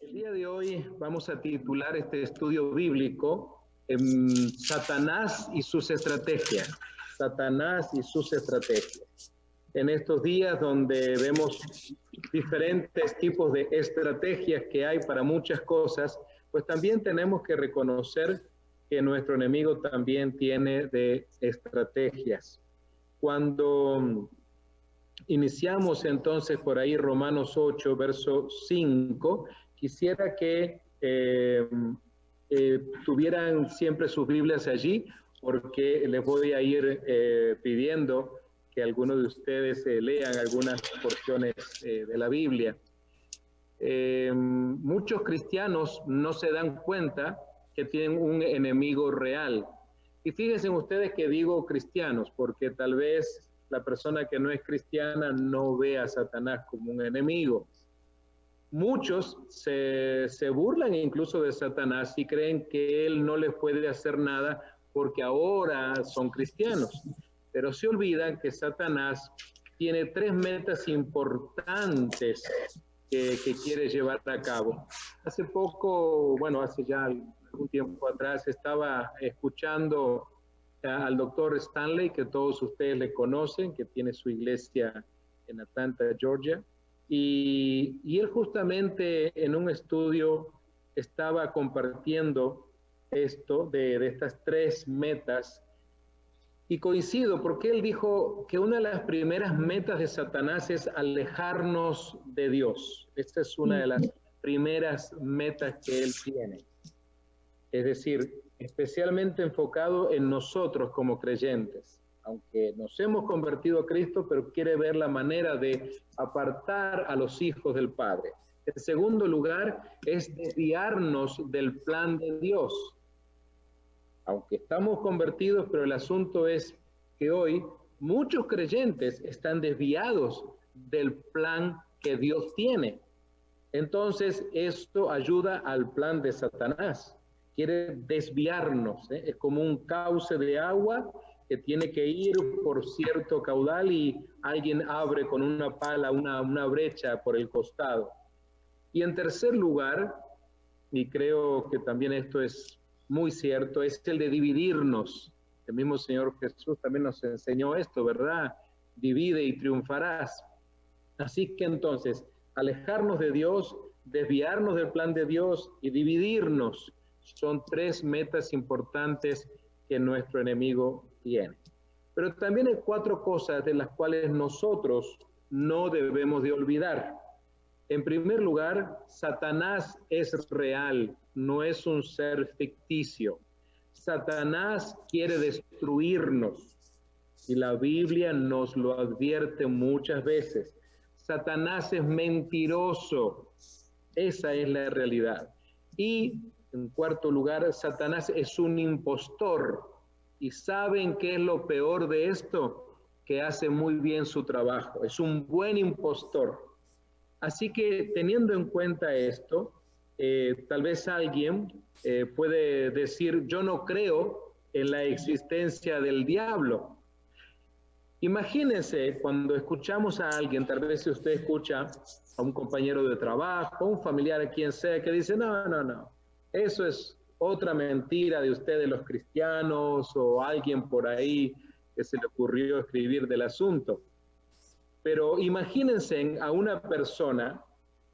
El día de hoy vamos a titular este estudio bíblico Satanás y sus estrategias. Satanás y sus estrategias. En estos días donde vemos diferentes tipos de estrategias que hay para muchas cosas, pues también tenemos que reconocer que nuestro enemigo también tiene de estrategias. Cuando iniciamos entonces por ahí Romanos 8, verso 5, quisiera que tuvieran siempre sus Biblias allí, porque les voy a ir pidiendo que algunos de ustedes lean algunas porciones de la Biblia. Muchos cristianos no se dan cuenta que tienen un enemigo real. Y fíjense ustedes que digo cristianos, porque tal vez la persona que no es cristiana no ve a Satanás como un enemigo. Muchos se burlan incluso de Satanás y creen que él no les puede hacer nada porque ahora son cristianos. Pero se olvidan que Satanás tiene tres metas importantes que quiere llevar a cabo. Hace poco, bueno, hace ya algún tiempo atrás, estaba escuchando al doctor Stanley, que todos ustedes le conocen, que tiene su iglesia en Atlanta, Georgia, y él justamente en un estudio estaba compartiendo esto de estas tres metas, y coincido porque él dijo que una de las primeras metas de Satanás es alejarnos de Dios. Esta es una de las primeras metas que él tiene. Es decir, especialmente enfocado en nosotros como creyentes. Aunque nos hemos convertido a Cristo, pero quiere ver la manera de apartar a los hijos del Padre. En segundo lugar, es desviarnos del plan de Dios. Aunque estamos convertidos, pero el asunto es que hoy muchos creyentes están desviados del plan que Dios tiene. Entonces, esto ayuda al plan de Satanás. Quiere desviarnos, es como un cauce de agua que tiene que ir por cierto caudal y alguien abre con una pala una brecha por el costado. Y en tercer lugar, y creo que también esto es muy cierto, es el de dividirnos. El mismo Señor Jesús también nos enseñó esto, ¿verdad? Divide y triunfarás. Así que entonces, alejarnos de Dios, desviarnos del plan de Dios y dividirnos son tres metas importantes que nuestro enemigo tiene. Pero también hay cuatro cosas de las cuales nosotros no debemos de olvidar. En primer lugar, Satanás es real, no es un ser ficticio. Satanás quiere destruirnos y la Biblia nos lo advierte muchas veces. Satanás es mentiroso, esa es la realidad. Y en cuarto lugar, Satanás es un impostor. ¿Y saben qué es lo peor de esto? Que hace muy bien su trabajo, es un buen impostor. Así que teniendo en cuenta esto, tal vez alguien puede decir, yo no creo en la existencia del diablo. Imagínense cuando escuchamos a alguien, tal vez si usted escucha a un compañero de trabajo, un familiar, a quien sea, que dice, no, eso es otra mentira de ustedes los cristianos o alguien por ahí que se le ocurrió escribir del asunto. Pero imagínense a una persona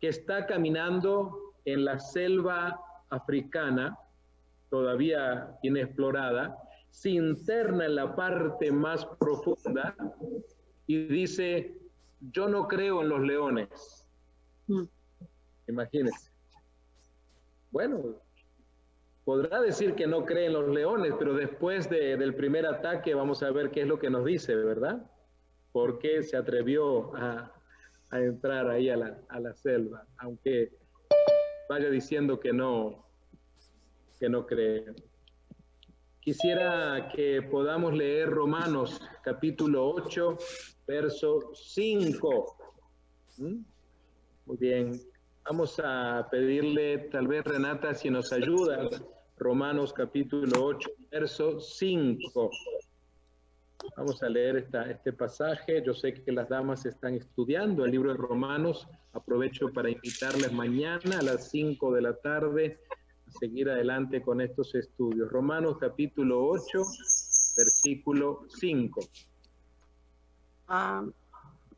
que está caminando en la selva africana, todavía inexplorada, se interna en la parte más profunda y dice, yo no creo en los leones. Imagínense. Bueno, podrá decir que no cree en los leones, pero después del primer ataque vamos a ver qué es lo que nos dice, ¿verdad? ¿Por qué se atrevió a entrar ahí a la selva? Aunque vaya diciendo que no cree. Quisiera que podamos leer Romanos capítulo 8, verso 5. Muy bien. Vamos a pedirle, tal vez Renata, si nos ayuda. Romanos capítulo 8, verso 5. Vamos a leer este pasaje. Yo sé que las damas están estudiando el libro de Romanos. Aprovecho para invitarles mañana a las 5 de la tarde a seguir adelante con estos estudios. Romanos capítulo 8, versículo 5.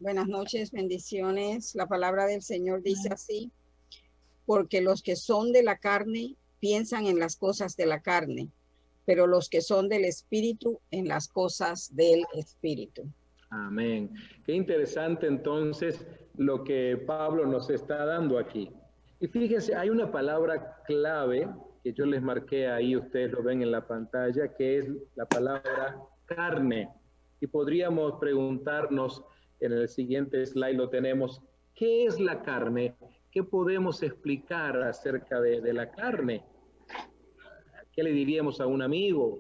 Buenas noches, bendiciones. La palabra del Señor dice así: porque los que son de la carne piensan en las cosas de la carne, pero los que son del Espíritu en las cosas del Espíritu. Amén. Qué interesante entonces lo que Pablo nos está dando aquí. Y fíjense, hay una palabra clave que yo les marqué ahí, ustedes lo ven en la pantalla, que es la palabra carne. Y podríamos preguntarnos, en el siguiente slide lo tenemos, ¿qué es la carne? ¿Qué podemos explicar acerca de la carne? ¿Qué le diríamos a un amigo,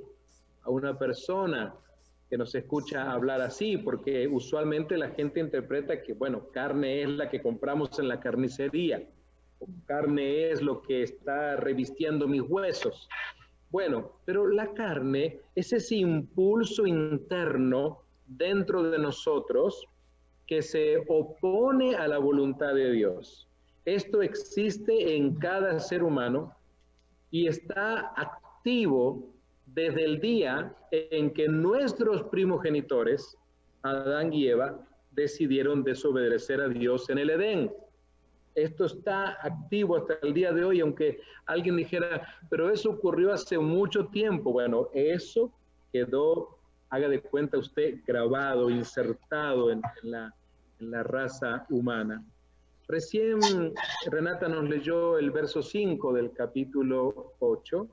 a una persona que nos escucha hablar así? Porque usualmente la gente interpreta que, bueno, carne es la que compramos en la carnicería, o carne es lo que está revistiendo mis huesos. Bueno, pero la carne es ese impulso interno dentro de nosotros que se opone a la voluntad de Dios. Esto existe en cada ser humano y está activo desde el día en que nuestros primogenitores, Adán y Eva, decidieron desobedecer a Dios en el Edén. Esto está activo hasta el día de hoy, aunque alguien dijera, pero eso ocurrió hace mucho tiempo. Bueno, eso quedó, haga de cuenta usted, grabado, insertado en la raza humana. Recién Renata nos leyó el verso 5 del capítulo 8.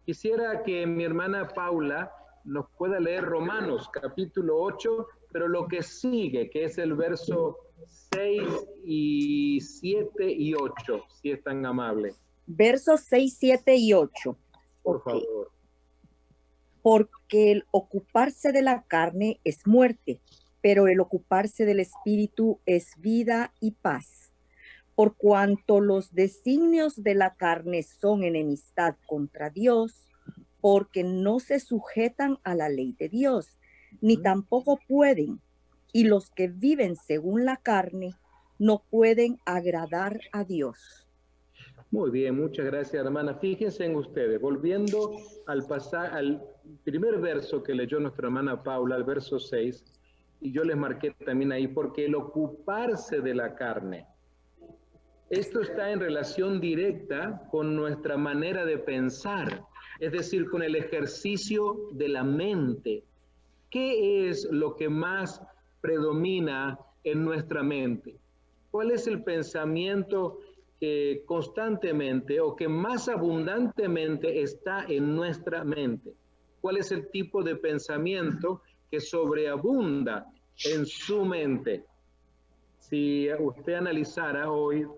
Quisiera que mi hermana Paula nos pueda leer Romanos capítulo 8, pero lo que sigue, que es el verso 6 y 7 y 8, si es tan amable. Versos 6, 7 y 8. Por favor. Porque el ocuparse de la carne es muerte, pero el ocuparse del espíritu es vida y paz. Por cuanto los designios de la carne son enemistad contra Dios, porque no se sujetan a la ley de Dios, ni tampoco pueden, y los que viven según la carne no pueden agradar a Dios. Muy bien, muchas gracias, hermana. Fíjense en ustedes, volviendo al primer verso que leyó nuestra hermana Paula, el verso 6, y yo les marqué también ahí, porque el ocuparse de la carne, esto está en relación directa con nuestra manera de pensar, es decir, con el ejercicio de la mente. ¿Qué es lo que más predomina en nuestra mente? ¿Cuál es el pensamiento que constantemente o que más abundantemente está en nuestra mente? ¿Cuál es el tipo de pensamiento que sobreabunda en su mente? Si usted analizara hoy,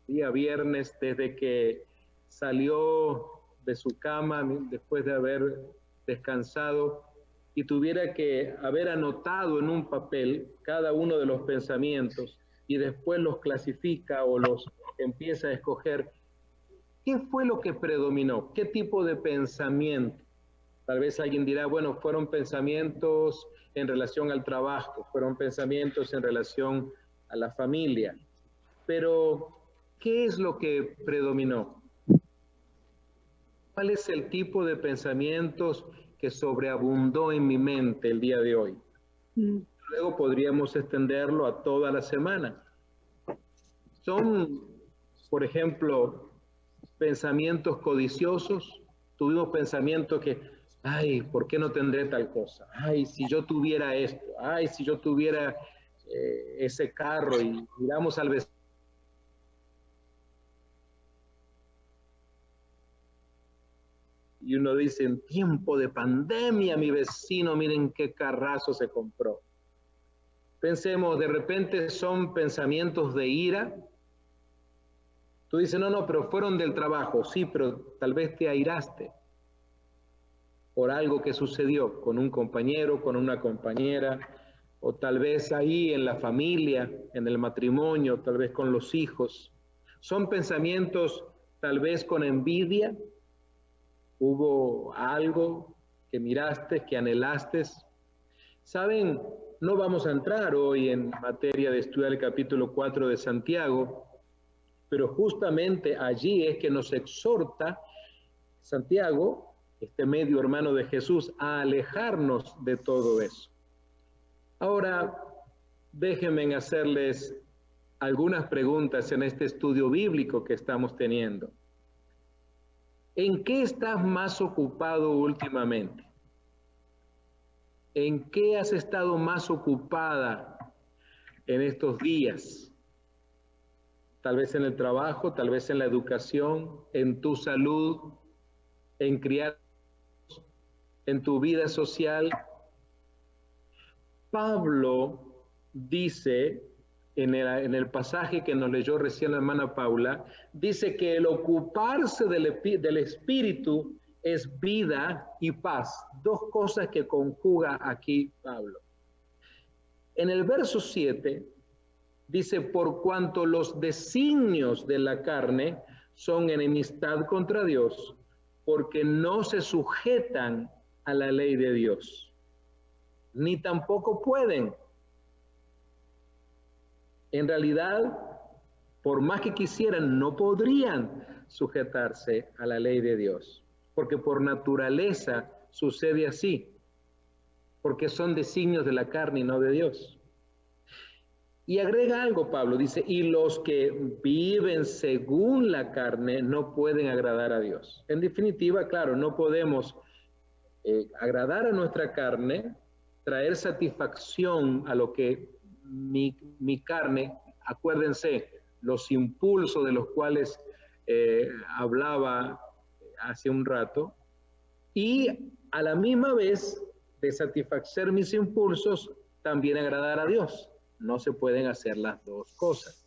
día viernes, desde que salió de su cama después de haber descansado y tuviera que haber anotado en un papel cada uno de los pensamientos y después los clasifica o los empieza a escoger, ¿qué fue lo que predominó? ¿Qué tipo de pensamiento? Tal vez alguien dirá, bueno, fueron pensamientos en relación al trabajo, fueron pensamientos en relación a la familia, pero ¿qué es lo que predominó? ¿Cuál es el tipo de pensamientos que sobreabundó en mi mente el día de hoy? Luego podríamos extenderlo a toda la semana. Son, por ejemplo, pensamientos codiciosos. Tuvimos pensamientos que, ay, ¿por qué no tendré tal cosa? Ay, si yo tuviera esto. Ay, si yo tuviera ese carro, y miramos al vecino. Y uno dice, en tiempo de pandemia, mi vecino, miren qué carrazo se compró. Pensemos, de repente son pensamientos de ira. Tú dices, no, pero fueron del trabajo. Sí, pero tal vez te airaste por algo que sucedió con un compañero, con una compañera, o tal vez ahí en la familia, en el matrimonio, tal vez con los hijos. Son pensamientos tal vez con envidia. Hubo algo que miraste, que anhelaste. Saben, no vamos a entrar hoy en materia de estudiar el capítulo 4 de Santiago, pero justamente allí es que nos exhorta Santiago, este medio hermano de Jesús, a alejarnos de todo eso. Ahora, déjenme hacerles algunas preguntas en este estudio bíblico que estamos teniendo. ¿En qué estás más ocupado últimamente? ¿En qué has estado más ocupada en estos días? Tal vez en el trabajo, tal vez en la educación, en tu salud, en criar, en tu vida social. Pablo dice en el pasaje que nos leyó recién la hermana Paula, dice que el ocuparse del espíritu es vida y paz. Dos cosas que conjuga aquí Pablo. En el verso 7 dice, por cuanto los designios de la carne son enemistad contra Dios, porque no se sujetan a la ley de Dios, ni tampoco pueden. En realidad, por más que quisieran, no podrían sujetarse a la ley de Dios, porque por naturaleza sucede así, porque son designios de la carne y no de Dios. Y agrega algo Pablo, dice, y los que viven según la carne no pueden agradar a Dios. En definitiva, claro, no podemos agradar a nuestra carne, traer satisfacción a lo que mi carne, acuérdense, los impulsos de los cuales hablaba hace un rato, y a la misma vez de satisfacer mis impulsos, también agradar a Dios. No se pueden hacer las dos cosas.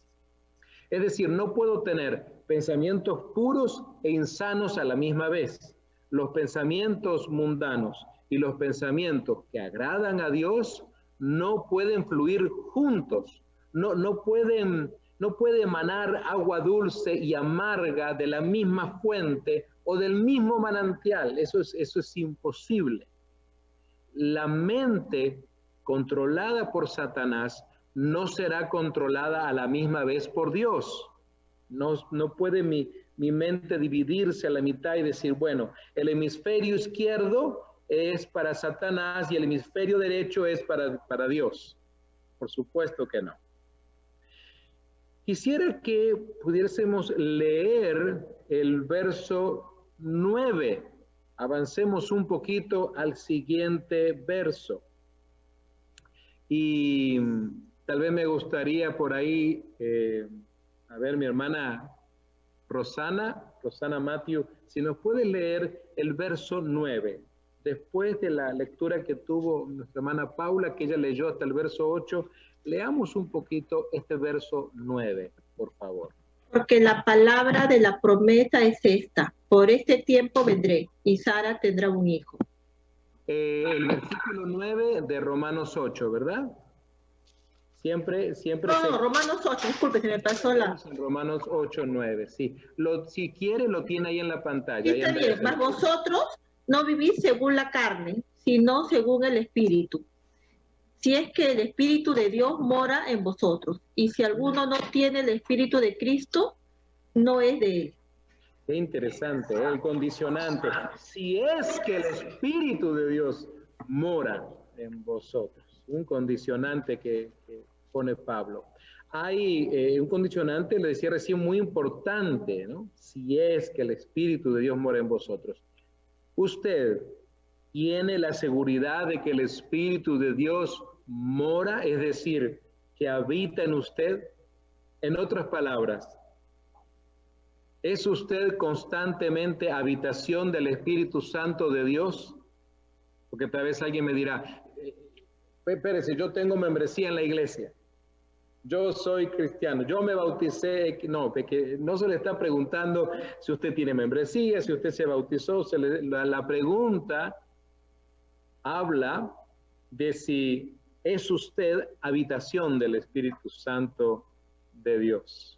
Es decir, no puedo tener pensamientos puros e insanos a la misma vez. Los pensamientos mundanos y los pensamientos que agradan a Dios no pueden fluir juntos. No puede emanar agua dulce y amarga de la misma fuente o del mismo manantial. Eso es imposible. La mente controlada por Satanás no será controlada a la misma vez por Dios. No puede mi mente dividirse a la mitad y decir, bueno, el hemisferio izquierdo es para Satanás y el hemisferio derecho es para Dios. Por supuesto que no. Quisiera que pudiésemos leer el verso 9. Avancemos un poquito al siguiente verso. Y tal vez me gustaría por ahí, a ver, mi hermana Rosana Matthew, si nos puede leer el verso 9. Después de la lectura que tuvo nuestra hermana Paula, que ella leyó hasta el verso 8, leamos un poquito este verso 9, por favor. Porque la palabra de la promesa es esta: por este tiempo vendré y Sara tendrá un hijo. El versículo 9 de Romanos 8, ¿verdad? Siempre. No, Romanos 8, disculpe, se me pasó la. Romanos 8, 9, sí. Si quiere, lo tiene ahí en la pantalla. Sí, está bien, mas vosotros no vivís según la carne, sino según el Espíritu. Si es que el Espíritu de Dios mora en vosotros, y si alguno no tiene el Espíritu de Cristo, no es de él. Qué interesante, el condicionante. Si es que el Espíritu de Dios mora en vosotros. Un condicionante que pone Pablo. Hay un condicionante, le decía recién, muy importante, ¿no? Si es que el Espíritu de Dios mora en vosotros. Usted tiene la seguridad de que el Espíritu de Dios mora, es decir, que habita en usted. En otras palabras, ¿es usted constantemente habitación del Espíritu Santo de Dios? Porque tal vez alguien me dirá, espérese, yo tengo membresía en la iglesia, yo soy cristiano, yo me bauticé. No, porque no se le está preguntando si usted tiene membresía, si usted se bautizó. La pregunta habla de si es usted habitación del Espíritu Santo de Dios.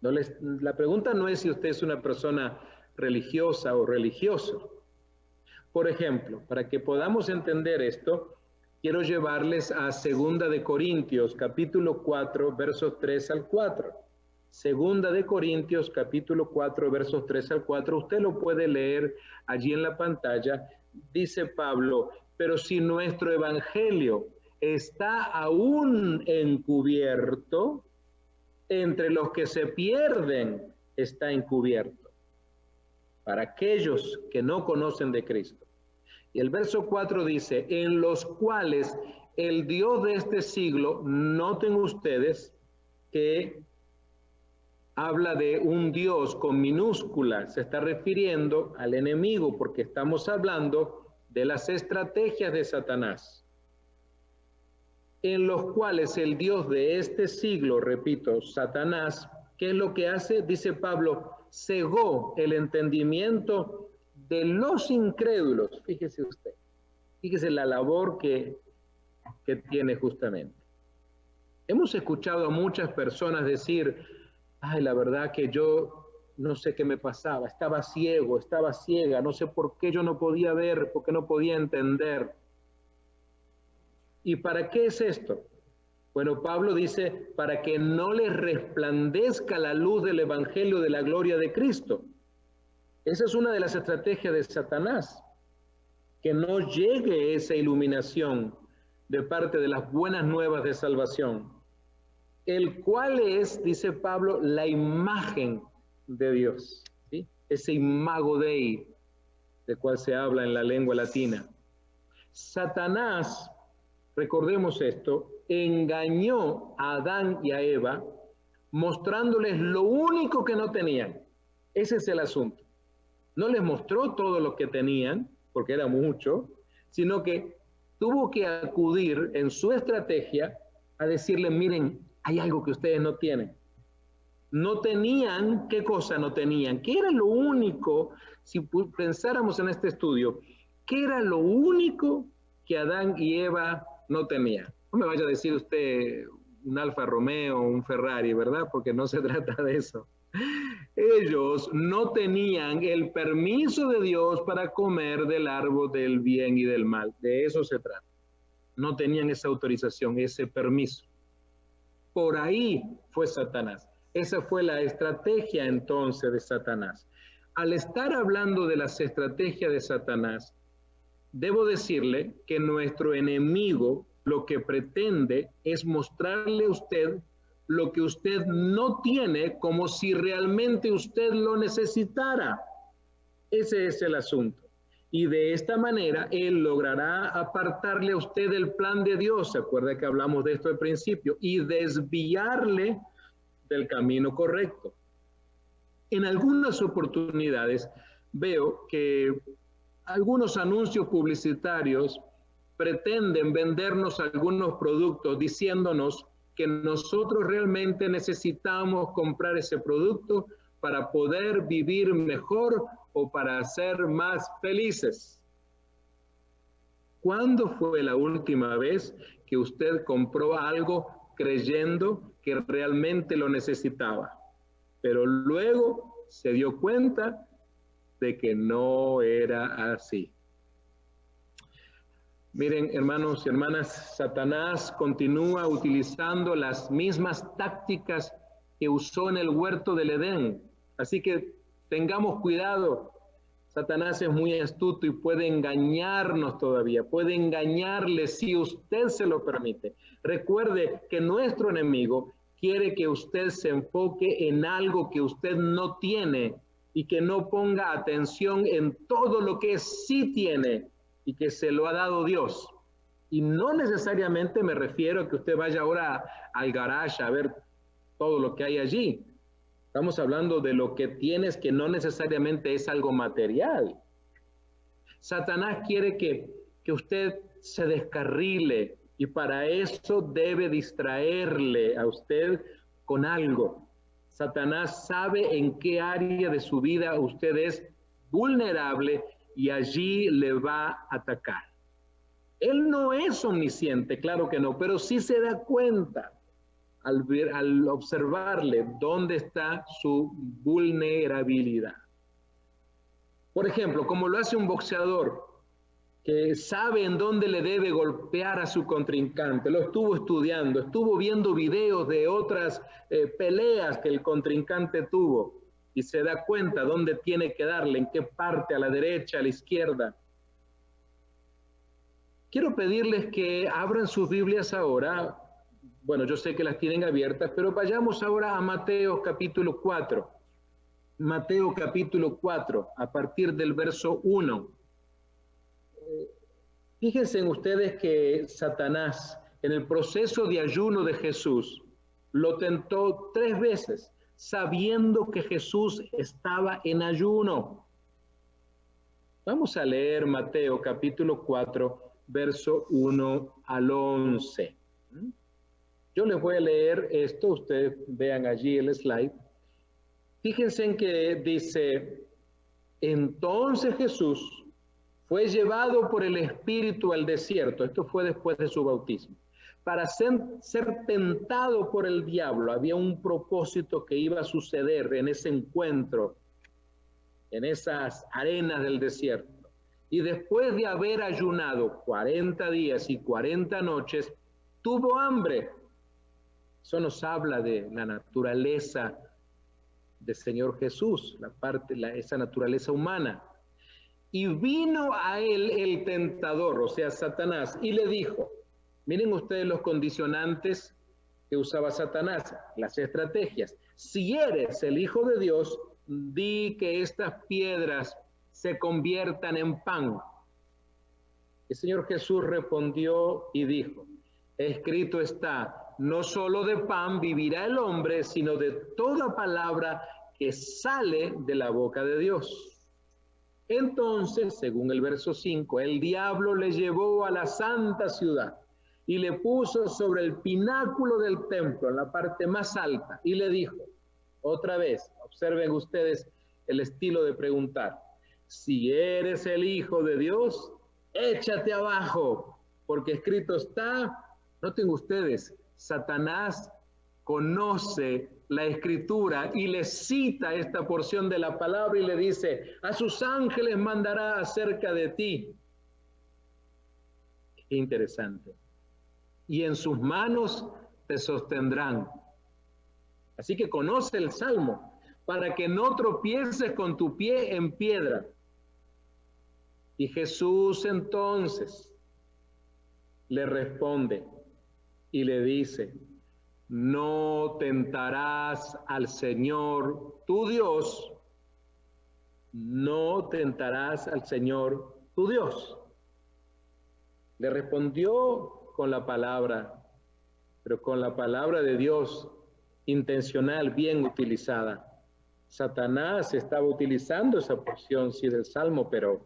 La pregunta no es si usted es una persona religiosa o religioso. Por ejemplo, para que podamos entender esto, quiero llevarles a 2 de Corintios, capítulo 4, versos 3 al 4. 2 de Corintios, capítulo 4, versos 3 al 4. Usted lo puede leer allí en la pantalla. Dice Pablo, pero si nuestro evangelio está aún encubierto, entre los que se pierden está encubierto, para aquellos que no conocen de Cristo. Y el verso 4 dice, en los cuales el Dios de este siglo, noten ustedes que habla de un Dios con minúscula, se está refiriendo al enemigo, porque estamos hablando de las estrategias de Satanás. En los cuales el Dios de este siglo, repito, Satanás, ¿qué es lo que hace? Dice Pablo, cegó el entendimiento de los incrédulos. Fíjese usted, fíjese la labor que tiene justamente. Hemos escuchado a muchas personas decir, ay, la verdad que yo no sé qué me pasaba, estaba ciego, estaba ciega, no sé por qué yo no podía ver, por qué no podía entender. ¿Y para qué es esto? Bueno, Pablo dice, para que no les resplandezca la luz del evangelio de la gloria de Cristo. Esa es una de las estrategias de Satanás, que no llegue esa iluminación de parte de las buenas nuevas de salvación, el cual es, dice Pablo, la imagen de Dios, ¿sí? Ese imago Dei, de cual se habla en la lengua latina. Satanás, recordemos esto, engañó a Adán y a Eva, mostrándoles lo único que no tenían. Ese es el asunto. No les mostró todo lo que tenían, porque era mucho, sino que tuvo que acudir en su estrategia a decirle, miren, hay algo que ustedes no tienen. No tenían, ¿qué cosa no tenían? ¿Qué era lo único, si pensáramos en este estudio, qué era lo único que Adán y Eva no tenían? No me vaya a decir usted un Alfa Romeo o un Ferrari, ¿verdad? Porque no se trata de eso. Ellos no tenían el permiso de Dios para comer del árbol del bien y del mal. De eso se trata. No tenían esa autorización, ese permiso. Por ahí fue Satanás. Esa fue la estrategia entonces de Satanás. Al estar hablando de las estrategias de Satanás, debo decirle que nuestro enemigo lo que pretende es mostrarle a usted lo que usted no tiene, como si realmente usted lo necesitara. Ese es el asunto. Y de esta manera, él logrará apartarle a usted del plan de Dios, ¿se acuerda que hablamos de esto al principio? Y desviarle del camino correcto. En algunas oportunidades veo que algunos anuncios publicitarios pretenden vendernos algunos productos diciéndonos que nosotros realmente necesitamos comprar ese producto para poder vivir mejor o para ser más felices. ¿Cuándo fue la última vez que usted compró algo creyendo que realmente lo necesitaba, pero luego se dio cuenta de que no era así? Miren, hermanos y hermanas, Satanás continúa utilizando las mismas tácticas que usó en el huerto del Edén. Así que tengamos cuidado. Satanás es muy astuto y puede engañarnos todavía, puede engañarle si usted se lo permite. Recuerde que nuestro enemigo quiere que usted se enfoque en algo que usted no tiene y que no ponga atención en todo lo que sí tiene y que se lo ha dado Dios. Y no necesariamente me refiero a que usted vaya ahora al garage a ver todo lo que hay allí. Estamos hablando de lo que tienes, que no necesariamente es algo material. Satanás quiere que usted se descarrile y para eso debe distraerle a usted con algo. Satanás sabe en qué área de su vida usted es vulnerable y allí le va a atacar. Él no es omnisciente, claro que no, pero sí se da cuenta al observarle dónde está su vulnerabilidad. Por ejemplo, como lo hace un boxeador, que sabe en dónde le debe golpear a su contrincante. Lo estuvo estudiando, estuvo viendo videos de otras peleas que el contrincante tuvo y se da cuenta dónde tiene que darle, en qué parte, a la derecha, a la izquierda. Quiero pedirles que abran sus Biblias ahora. Bueno, yo sé que las tienen abiertas, pero vayamos ahora a Mateo capítulo 4. Mateo capítulo 4, a partir del verso 1. Fíjense en ustedes que Satanás, en el proceso de ayuno de Jesús, lo tentó 3 veces, sabiendo que Jesús estaba en ayuno. Vamos a leer Mateo capítulo 4, verso 1 al 11. Yo les voy a leer esto, ustedes vean allí el slide. Fíjense en que dice, entonces Jesús fue llevado por el Espíritu al desierto, esto fue después de su bautismo, para ser tentado por el diablo. Había un propósito que iba a suceder en ese encuentro, en esas arenas del desierto. Y después de haber ayunado 40 días y 40 noches, tuvo hambre. Eso nos habla de la naturaleza del Señor Jesús, esa naturaleza humana. Y vino a él el tentador, o sea, Satanás, y le dijo, miren ustedes los condicionantes que usaba Satanás, las estrategias. Si eres el Hijo de Dios, di que estas piedras se conviertan en pan. El Señor Jesús respondió y dijo, escrito está, no solo de pan vivirá el hombre, sino de toda palabra que sale de la boca de Dios. Entonces, según el verso 5, el diablo le llevó a la santa ciudad y le puso sobre el pináculo del templo, en la parte más alta, y le dijo, otra vez, observen ustedes el estilo de preguntar, si eres el Hijo de Dios, échate abajo, porque escrito está, noten ustedes, Satanás conoce la Escritura y le cita esta porción de la palabra y le dice, a sus ángeles mandará acerca de ti. Qué interesante. Y en sus manos te sostendrán. Así que conoce el Salmo, para que no tropieces con tu pie en piedra. Y Jesús entonces le responde y le dice, no tentarás al Señor tu Dios, no tentarás al Señor tu Dios. Le respondió con la palabra, pero con la palabra de Dios intencional, bien utilizada. Satanás estaba utilizando esa porción, sí, del Salmo, pero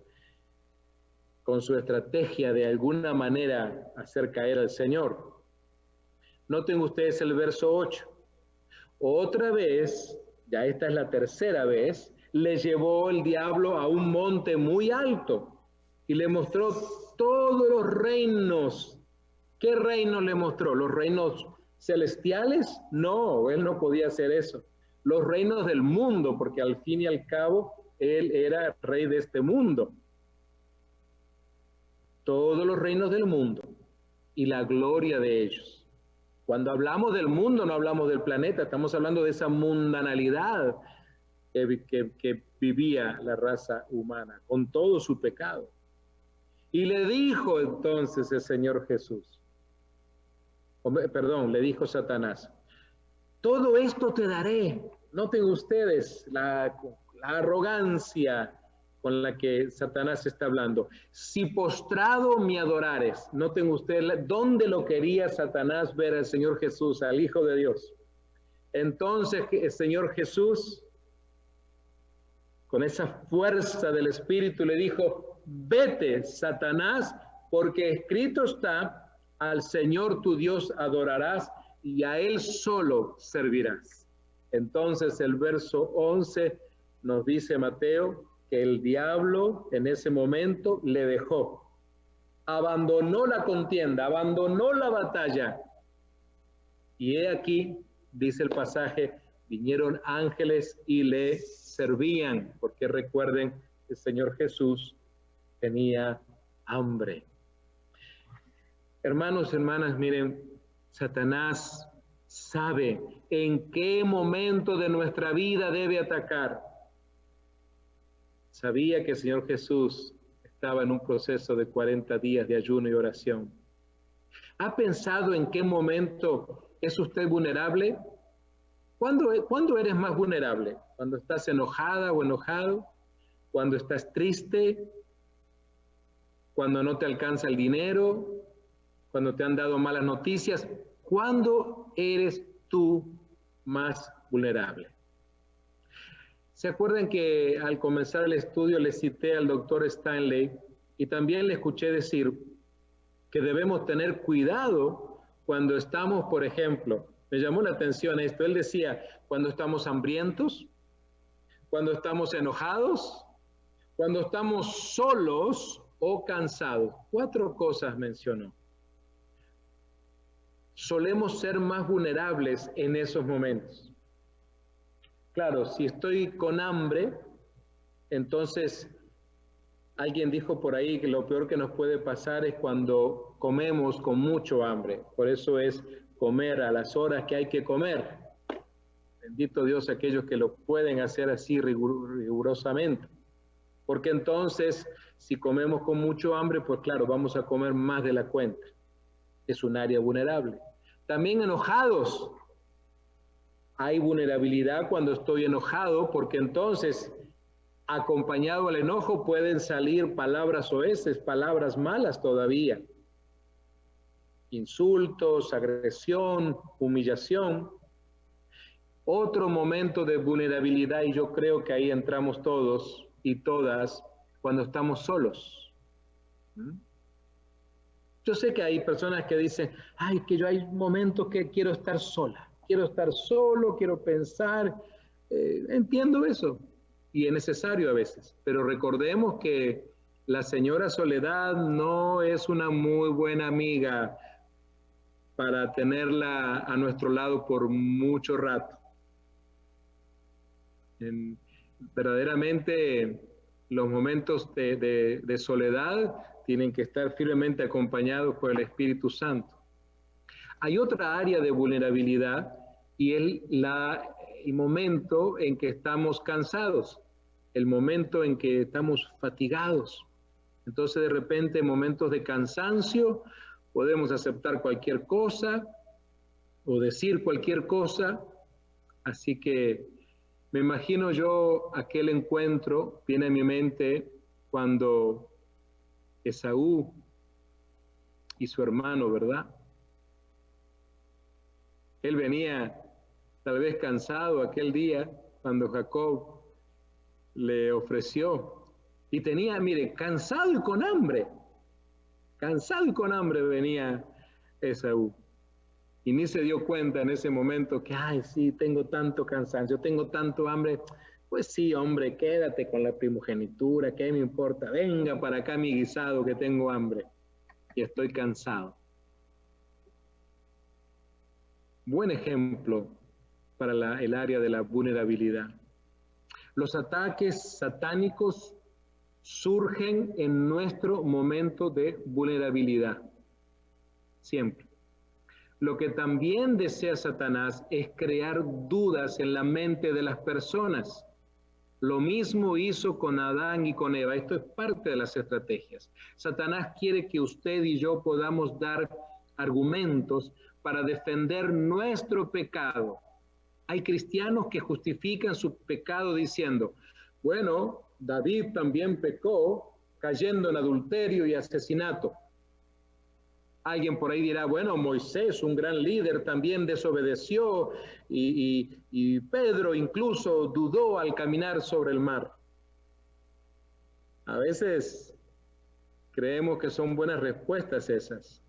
con su estrategia de alguna manera hacer caer al Señor. Noten ustedes el verso 8. Otra vez, ya esta es la tercera vez, le llevó el diablo a un monte muy alto y le mostró todos los reinos. ¿Qué reinos le mostró? ¿Los reinos celestiales? No, él no podía hacer eso. Los reinos del mundo, porque al fin y al cabo, él era rey de este mundo. Todos los reinos del mundo y la gloria de ellos. Cuando hablamos del mundo, no hablamos del planeta, estamos hablando de esa mundanalidad que vivía la raza humana, con todo su pecado. Y le dijo entonces el Señor Jesús, le dijo Satanás, todo esto te daré. Noten ustedes la arrogancia con la que Satanás está hablando. Si postrado me adorares. Noten ustedes dónde lo quería Satanás ver al Señor Jesús, al Hijo de Dios. Entonces el Señor Jesús, con esa fuerza del Espíritu, le dijo, vete, Satanás, porque escrito está, al Señor tu Dios adorarás y a Él solo servirás. Entonces el verso 11 nos dice Mateo, que el diablo en ese momento le dejó, abandonó la contienda, abandonó la batalla. Y he aquí, dice el pasaje, vinieron ángeles y le servían, porque recuerden, el Señor Jesús tenía hambre. Hermanos, hermanas, miren, Satanás sabe en qué momento de nuestra vida debe atacar. Sabía que el Señor Jesús estaba en un proceso de 40 días de ayuno y oración. ¿Ha pensado en qué momento es usted vulnerable? ¿Cuándo eres más vulnerable? ¿Cuando estás enojada o enojado? ¿Cuando estás triste? ¿Cuando no te alcanza el dinero? ¿Cuando te han dado malas noticias? ¿Cuándo eres tú más vulnerable? ¿Se acuerdan que al comenzar el estudio le cité al doctor Stanley y también le escuché decir que debemos tener cuidado cuando estamos, por ejemplo, me llamó la atención esto, él decía, cuando estamos hambrientos, cuando estamos enojados, cuando estamos solos o cansados. 4 cosas mencionó. Solemos ser más vulnerables en esos momentos. Claro, si estoy con hambre, entonces alguien dijo por ahí que lo peor que nos puede pasar es cuando comemos con mucho hambre. Por eso es comer a las horas que hay que comer. Bendito Dios aquellos que lo pueden hacer así rigurosamente. Porque entonces, si comemos con mucho hambre, pues claro, vamos a comer más de la cuenta. Es un área vulnerable. También enojados. Hay vulnerabilidad cuando estoy enojado, porque entonces, acompañado al enojo, pueden salir palabras soeces, palabras malas todavía. Insultos, agresión, humillación. Otro momento de vulnerabilidad, y yo creo que ahí entramos todos y todas, cuando estamos solos. Yo sé que hay personas que dicen, ay, que yo hay momentos que quiero estar sola. Quiero estar solo, quiero pensar, entiendo eso, y es necesario a veces, pero recordemos que la señora Soledad no es una muy buena amiga para tenerla a nuestro lado por mucho rato. Verdaderamente los momentos de soledad tienen que estar firmemente acompañados por el Espíritu Santo. Hay otra área de vulnerabilidad y es el momento en que estamos cansados, el momento en que estamos fatigados. Entonces de repente en momentos de cansancio podemos aceptar cualquier cosa o decir cualquier cosa. Así que me imagino yo aquel encuentro, viene a mi mente cuando Esaú y su hermano, ¿verdad? Él venía tal vez cansado aquel día cuando Jacob le ofreció y tenía, mire, cansado y con hambre venía Esaú y ni se dio cuenta en ese momento que, ay, sí, tengo tanto cansancio, tengo tanto hambre. Pues sí, hombre, quédate con la primogenitura, ¿qué me importa? Venga para acá mi guisado que tengo hambre y estoy cansado. Buen ejemplo para el área de la vulnerabilidad. Los ataques satánicos surgen en nuestro momento de vulnerabilidad, siempre. Lo que también desea Satanás es crear dudas en la mente de las personas. Lo mismo hizo con Adán y con Eva. Esto es parte de las estrategias. Satanás quiere que usted y yo podamos dar argumentos para defender nuestro pecado. Hay cristianos que justifican su pecado diciendo, bueno, David también pecó cayendo en adulterio y asesinato. Alguien por ahí dirá, bueno, Moisés, un gran líder, también desobedeció y Pedro incluso dudó al caminar sobre el mar. A veces creemos que son buenas respuestas esas.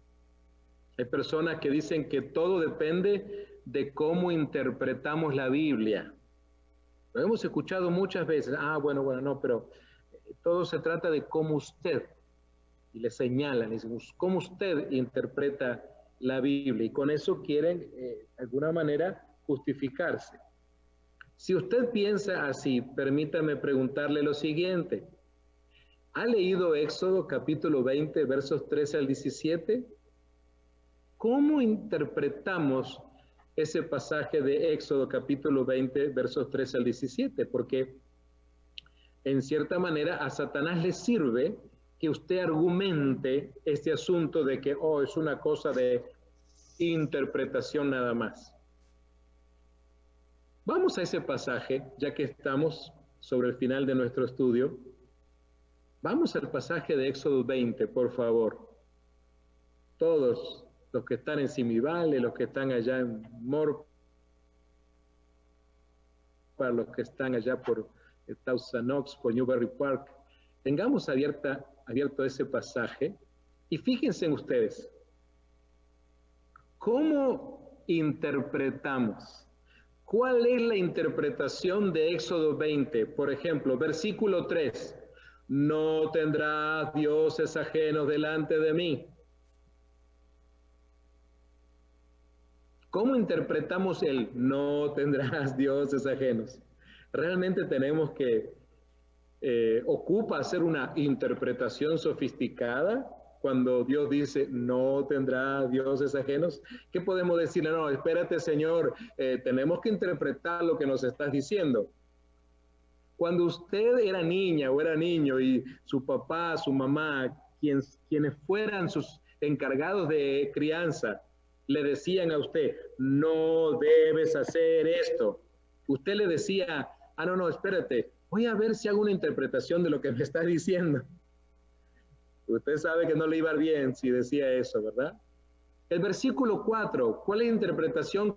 Hay personas que dicen que todo depende de cómo interpretamos la Biblia. Lo hemos escuchado muchas veces. Bueno, no, pero todo se trata de cómo usted, y le señalan, y dicen, cómo usted interpreta la Biblia. Y con eso quieren, de alguna manera, justificarse. Si usted piensa así, permítame preguntarle lo siguiente. ¿Ha leído Éxodo capítulo 20, versos 13 al 17? ¿Cómo interpretamos ese pasaje de Éxodo capítulo 20, versos 13 al 17? Porque en cierta manera a Satanás le sirve que usted argumente este asunto de que, oh, es una cosa de interpretación nada más. Vamos a ese pasaje, ya que estamos sobre el final de nuestro estudio. Vamos al pasaje de Éxodo 20, por favor. Todos los que están en Simi Valley, los que están allá en Morpa, para los que están allá por Thousand Oaks, por Newberry Park, tengamos abierto ese pasaje y fíjense en ustedes, ¿cómo interpretamos? ¿Cuál es la interpretación de Éxodo 20? Por ejemplo, versículo 3, no tendrás dioses ajenos delante de mí. ¿Cómo interpretamos el no tendrás dioses ajenos? Realmente tenemos que ocupa hacer una interpretación sofisticada cuando Dios dice no tendrá dioses ajenos. ¿Qué podemos decirle? No, espérate, Señor, tenemos que interpretar lo que nos estás diciendo. Cuando usted era niña o era niño y su papá, su mamá, quienes fueran sus encargados de crianza, le decían a usted, no debes hacer esto. Usted le decía, no, espérate, voy a ver si hago una interpretación de lo que me está diciendo. Usted sabe que no le iba bien si decía eso, ¿verdad? El versículo 4, ¿cuál es la interpretación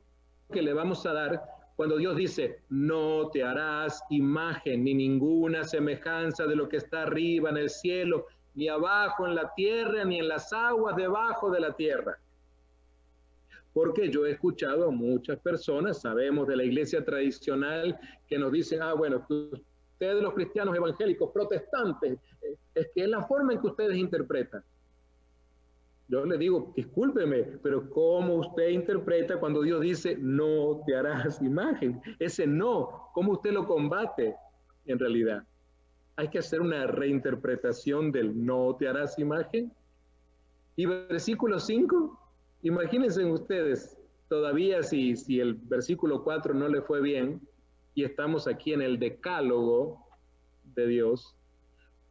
que le vamos a dar cuando Dios dice, no te harás imagen ni ninguna semejanza de lo que está arriba en el cielo, ni abajo en la tierra, ni en las aguas debajo de la tierra? Porque yo he escuchado a muchas personas, sabemos de la iglesia tradicional, que nos dicen, bueno, ustedes los cristianos evangélicos protestantes, es que es la forma en que ustedes interpretan. Yo le digo, discúlpeme, pero ¿cómo usted interpreta cuando Dios dice, no te harás imagen? Ese no, ¿cómo usted lo combate en realidad? Hay que hacer una reinterpretación del no te harás imagen. Y versículo 5, imagínense ustedes, todavía si el versículo 4 no le fue bien, y estamos aquí en el decálogo de Dios,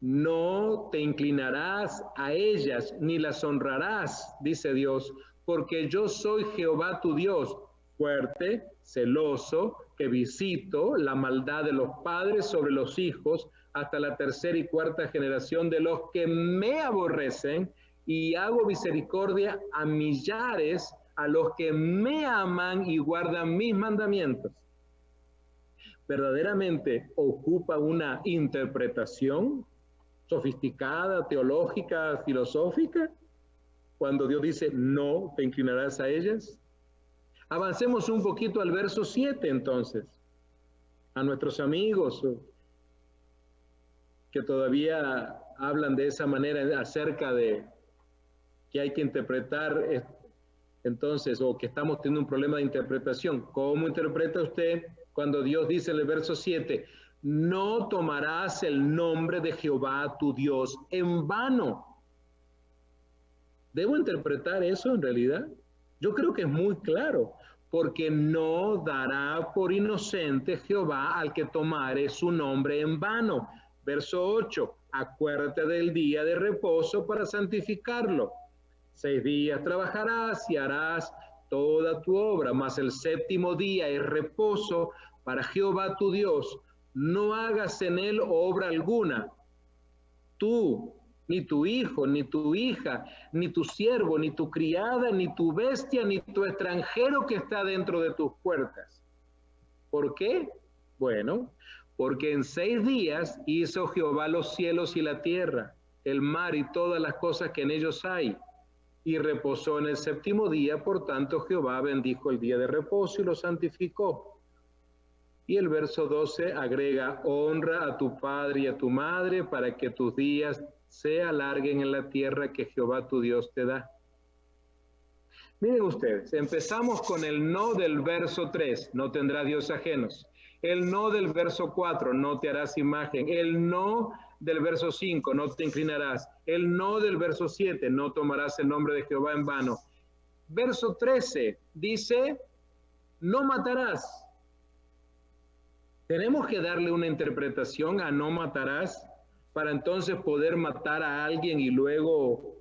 no te inclinarás a ellas, ni las honrarás, dice Dios, porque yo soy Jehová tu Dios, fuerte, celoso, que visito la maldad de los padres sobre los hijos, hasta la tercera y cuarta generación de los que me aborrecen, y hago misericordia a millares, a los que me aman y guardan mis mandamientos. Verdaderamente ocupa una interpretación sofisticada, teológica, filosófica, cuando Dios dice, no te inclinarás a ellas. Avancemos un poquito al verso 7 entonces, a nuestros amigos que todavía hablan de esa manera acerca de que hay que interpretar entonces, o que estamos teniendo un problema de interpretación. ¿Cómo interpreta usted cuando Dios dice en el verso 7, no tomarás el nombre de Jehová tu Dios en vano? ¿Debo interpretar eso en realidad? Yo creo que es muy claro, porque no dará por inocente Jehová al que tomare su nombre en vano. Verso 8, acuérdate del día de reposo para santificarlo. 6 días trabajarás y harás toda tu obra, mas el séptimo día es reposo para Jehová tu Dios. No hagas en él obra alguna. Tú, ni tu hijo, ni tu hija, ni tu siervo, ni tu criada, ni tu bestia, ni tu extranjero que está dentro de tus puertas. ¿Por qué? Bueno, porque en 6 días hizo Jehová los cielos y la tierra, el mar y todas las cosas que en ellos hay, y reposó en el séptimo día. Por tanto, Jehová bendijo el día de reposo y lo santificó. Y el verso 12 agrega, honra a tu padre y a tu madre para que tus días se alarguen en la tierra que Jehová tu Dios te da. Miren ustedes, empezamos con el no del verso 3, no tendrás dios ajenos. El no del verso 4, no te harás imagen. El no del verso 5, no te inclinarás. El no del verso 7, no tomarás el nombre de Jehová en vano. Verso 13 dice, no matarás. Tenemos que darle una interpretación a no matarás para entonces poder matar a alguien y luego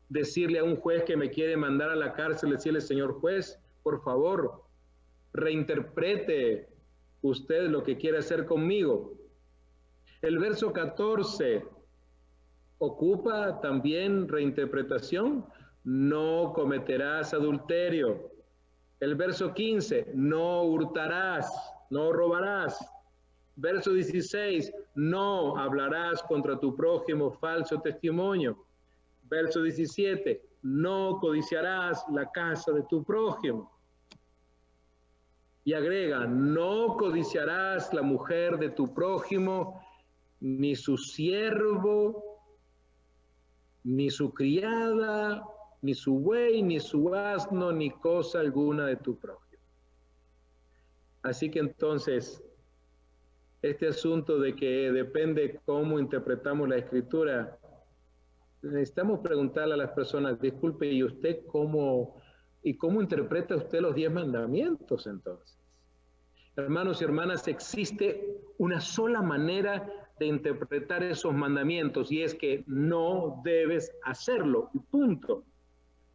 decirle a un juez que me quiere mandar a la cárcel, decirle, señor juez, por favor, reinterprete usted lo que quiere hacer conmigo. El verso 14 ocupa también reinterpretación. No cometerás adulterio. El verso 15, no hurtarás, no robarás. Verso 16, no hablarás contra tu prójimo falso testimonio. Verso 17, no codiciarás la casa de tu prójimo. Y agrega, no codiciarás la mujer de tu prójimo, ni su siervo, ni su criada, ni su buey, ni su asno, ni cosa alguna de tu prójimo. Así que entonces, este asunto de que depende cómo interpretamos la Escritura, necesitamos preguntarle a las personas, disculpe, ¿y usted cómo interpreta usted los 10 mandamientos entonces? Hermanos y hermanas, existe una sola manera de interpretar esos mandamientos y es que no debes hacerlo, y punto.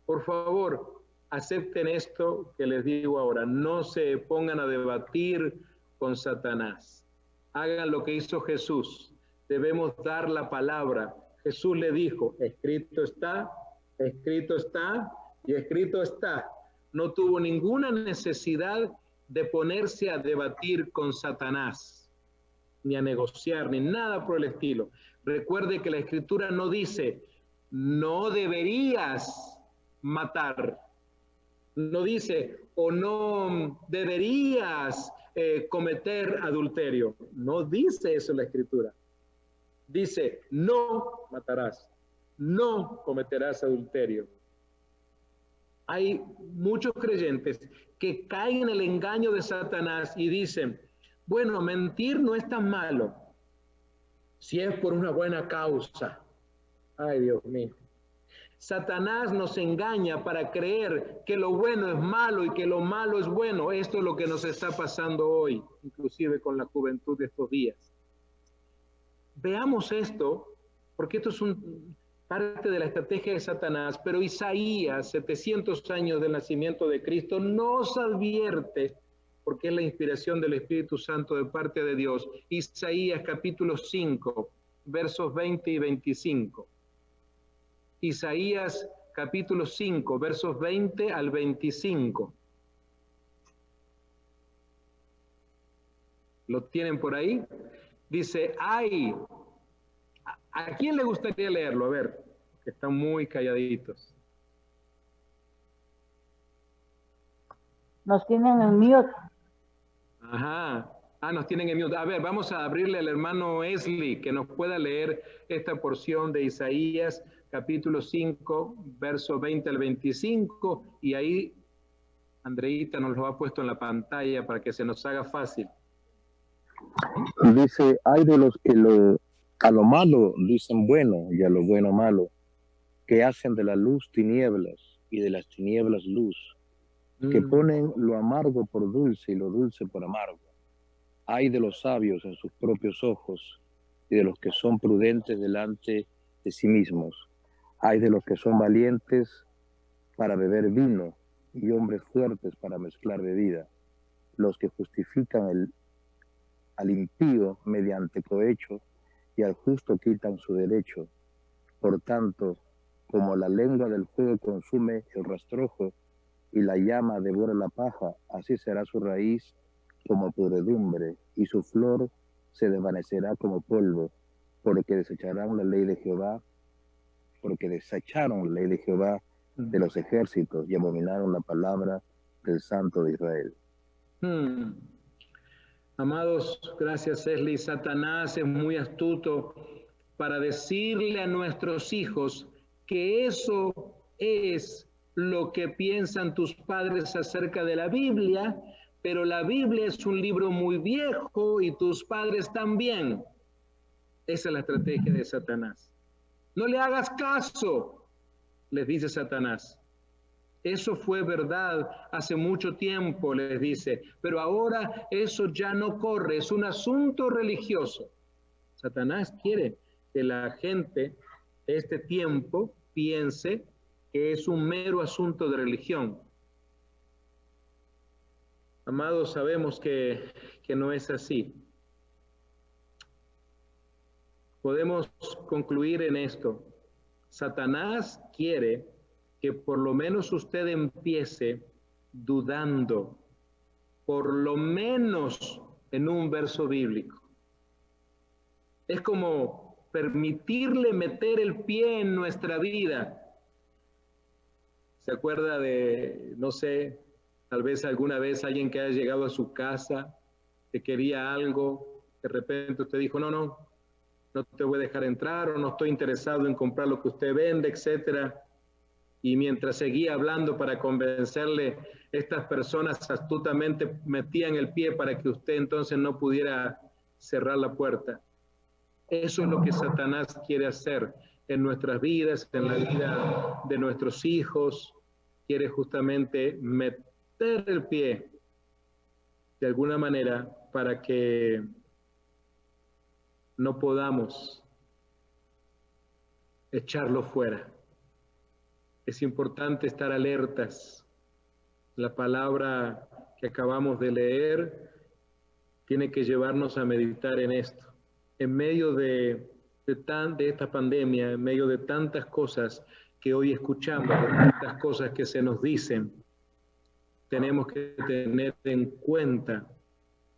Por favor, acepten esto que les digo ahora, no se pongan a debatir con Satanás. Hagan lo que hizo Jesús, debemos dar la palabra. Jesús le dijo, escrito está y escrito está. No tuvo ninguna necesidad de ponerse a debatir con Satanás, ni a negociar, ni nada por el estilo. Recuerde que la Escritura no dice, no deberías matar. No dice, o no deberías cometer adulterio. No dice eso la Escritura. Dice, no matarás, no cometerás adulterio. Hay muchos creyentes que caen en el engaño de Satanás y dicen, bueno, mentir no es tan malo si es por una buena causa. Ay, Dios mío. Satanás nos engaña para creer que lo bueno es malo y que lo malo es bueno. Esto es lo que nos está pasando hoy, inclusive con la juventud de estos días. Veamos esto, porque esto es parte de la estrategia de Satanás, pero Isaías, 700 años del nacimiento de Cristo, nos advierte, porque es la inspiración del Espíritu Santo de parte de Dios. Isaías capítulo 5, versos 20 y 25. Isaías capítulo 5, versos 20 al 25. ¿Lo tienen por ahí? Dice, ay, ¿a quién le gustaría leerlo? A ver, que están muy calladitos. Nos tienen en mute. Ajá. Nos tienen en mute. A ver, vamos a abrirle al hermano Esli que nos pueda leer esta porción de Isaías, capítulo 5, verso 20 al 25, y ahí Andreita nos lo ha puesto en la pantalla para que se nos haga fácil. Dice, hay de los que a lo malo dicen bueno y a lo bueno malo, que hacen de la luz tinieblas y de las tinieblas luz, que ponen lo amargo por dulce y lo dulce por amargo. Hay de los sabios en sus propios ojos y de los que son prudentes delante de sí mismos. Hay de los que son valientes para beber vino y hombres fuertes para mezclar bebida, los que justifican al impío mediante cohecho y al justo quitan su derecho. Por tanto, como la lengua del fuego consume el rastrojo y la llama devora la paja, así será su raíz como podredumbre y su flor se desvanecerá como polvo, porque desecharon la ley de Jehová de los ejércitos y abominaron la palabra del Santo de Israel. Amados, gracias Esli. Satanás es muy astuto para decirle a nuestros hijos que eso es lo que piensan tus padres acerca de la Biblia, pero la Biblia es un libro muy viejo y tus padres también. Esa es la estrategia de Satanás. No le hagas caso, les dice Satanás. Eso fue verdad hace mucho tiempo, les dice, pero ahora eso ya no corre, es un asunto religioso. Satanás quiere que la gente de este tiempo piense que es un mero asunto de religión. Amados, sabemos que no es así. Podemos concluir en esto. Satanás quiere que por lo menos usted empiece dudando, por lo menos en un verso bíblico. Es como permitirle meter el pie en nuestra vida. ¿Se acuerda de, no sé, tal vez alguna vez alguien que haya llegado a su casa, que quería algo, de repente usted dijo, no te voy a dejar entrar, o no estoy interesado en comprar lo que usted vende, etcétera? Y mientras seguía hablando para convencerle, estas personas astutamente metían el pie para que usted entonces no pudiera cerrar la puerta. Eso es lo que Satanás quiere hacer en nuestras vidas, en la vida de nuestros hijos. Quiere justamente meter el pie de alguna manera para que no podamos echarlo fuera. Es importante estar alertas. La palabra que acabamos de leer tiene que llevarnos a meditar en esto. En medio de esta pandemia, en medio de tantas cosas que hoy escuchamos, de tantas cosas que se nos dicen, tenemos que tener en cuenta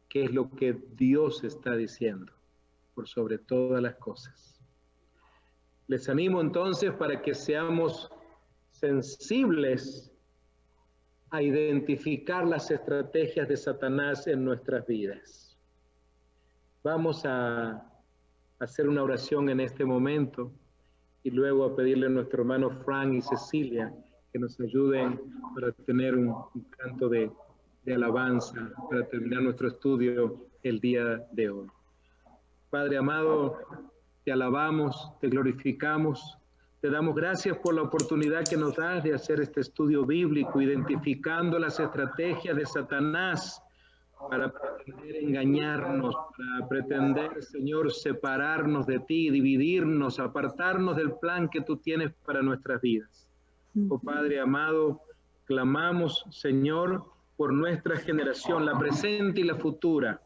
qué es lo que Dios está diciendo, por sobre todas las cosas. Les animo entonces para que seamos sensibles a identificar las estrategias de Satanás en nuestras vidas. Vamos a hacer una oración en este momento y luego a pedirle a nuestro hermano Frank y Cecilia que nos ayuden para tener un canto de alabanza para terminar nuestro estudio el día de hoy. Padre amado, te alabamos, te glorificamos. Te damos gracias por la oportunidad que nos das de hacer este estudio bíblico, identificando las estrategias de Satanás para pretender engañarnos, para pretender, Señor, separarnos de ti, dividirnos, apartarnos del plan que tú tienes para nuestras vidas. Oh Padre amado, clamamos, Señor, por nuestra generación, la presente y la futura,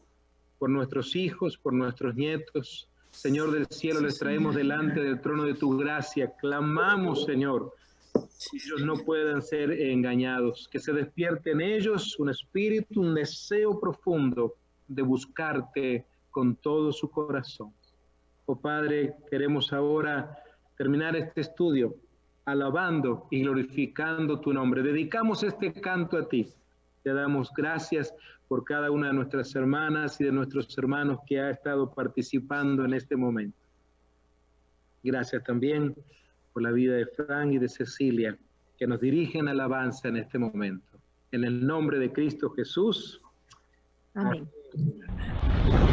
por nuestros hijos, por nuestros nietos. Señor del cielo, les traemos delante del trono de tu gracia. Clamamos, Señor, que ellos no puedan ser engañados, que se despierte en ellos un espíritu, un deseo profundo de buscarte con todo su corazón. Oh Padre, queremos ahora terminar este estudio alabando y glorificando tu nombre. Dedicamos este canto a ti. Te damos gracias por cada una de nuestras hermanas y de nuestros hermanos que ha estado participando en este momento. Gracias también por la vida de Frank y de Cecilia, que nos dirigen alabanza en este momento. En el nombre de Cristo Jesús. Amén. Amén.